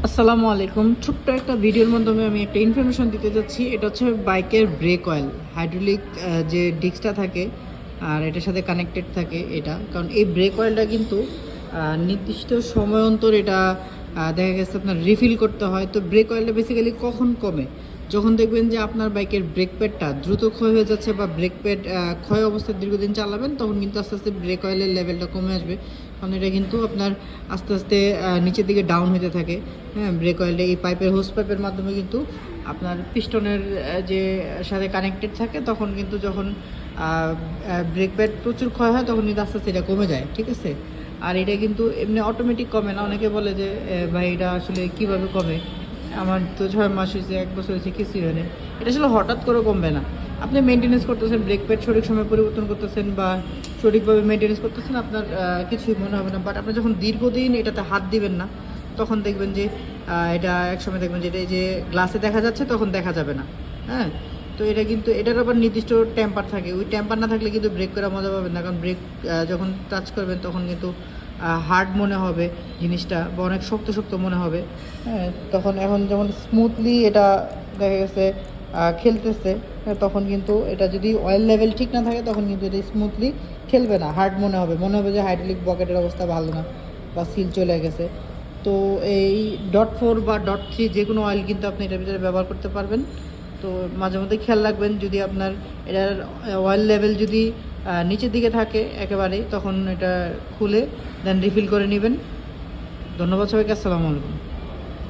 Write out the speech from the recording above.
আসসালামু আলাইকুম। ছোট্ট একটা ভিডিওর মাধ্যমে আমি একটা ইনফরমেশন দিতে যাচ্ছি। এটা হচ্ছে বাইকের ব্রেক অয়েল, হাইড্রোলিক যে ডিস্কটা থাকে আর এটার সাথে কানেক্টেড থাকে এটা। কারণ এই ব্রেক অয়েলটা কিন্তু নির্দিষ্ট সময় অন্তর এটা দেখা গেছে আপনার রিফিল করতে হয়। তো ব্রেক অয়েলটা বেসিক্যালি কখন কমে? যখন দেখবেন যে আপনার বাইকের ব্রেক প্যাডটা দ্রুত ক্ষয় হয়ে যাচ্ছে বা ব্রেক প্যাড ক্ষয় অবস্থায় দীর্ঘদিন চালাবেন, তখন কিন্তু আস্তে আস্তে ব্রেক অয়েলের লেভেলটা কমে আসবে। কারণ এটা কিন্তু আপনার আস্তে আস্তে নিচের দিকে ডাউন হতে থাকে। হ্যাঁ, ব্রেক অয়েলটা এই পাইপের হোস পাইপের মাধ্যমে কিন্তু আপনার পিস্টনের যে সাথে কানেক্টেড থাকে, তখন কিন্তু যখন ব্রেক প্যাড প্রচুর ক্ষয় হয় তখন কিন্তু আস্তে আস্তে এটা কমে যায়। ঠিক আছে, আর এটা কিন্তু এমনি অটোমেটিক কমে না। অনেকে বলে যে ভাই এটা আসলে কীভাবে কমে, আমার তো 6 মাস হয়েছে, 1 বছর হয়েছে, কিছুই হয় না। এটা আসলে হঠাৎ করে কমবে না। আপনি মেনটেনেন্স করতেছেন, ব্রেক প্যাড সঠিক সময় পরিবর্তন করতেছেন বা সঠিকভাবে মেনটেনেন্স করতেছেন, আপনার কিছুই মনে হবে না। বাট আপনি যখন দীর্ঘদিন এটাতে হাত দিবেন না, তখন দেখবেন যে এটা একসময় দেখবেন যে এটা এই যে গ্লাসে দেখা যাচ্ছে, তখন দেখা যাবে না। হ্যাঁ, তো এটা কিন্তু এটার আবার নির্দিষ্ট টেম্পার থাকে। ওই টেম্পার না থাকলে কিন্তু ব্রেক করা মজা পাবেন না। কারণ ব্রেক যখন টাচ করবেন তখন কিন্তু হার্ড মনে হবে জিনিসটা, বা অনেক শক্ত শক্ত মনে হবে। হ্যাঁ, তখন এখন যেমন স্মুথলি এটা দেখা গেছে খেলতেছে, হ্যাঁ, তখন কিন্তু এটা যদি অয়েল লেভেল ঠিক না থাকে তখন কিন্তু এটা স্মুথলি খেলবে না, হার্ড মনে হবে যে হাইড্রোলিক বকেটের অবস্থা ভালো না বা সিল চলে গেছে। তো এই .4 বা .3 যে কোনো অয়েল কিন্তু আপনি এটার ভিতরে ব্যবহার করতে পারবেন। তো মাঝে মধ্যে খেয়াল রাখবেন, যদি আপনার এটার অয়েল লেভেল যদি নিচের দিকে থাকে একেবারেই, তখন এটা খুলে দেন রিফিল করে নেবেন। ধন্যবাদ সবাইকে। আসসালামু আলাইকুম।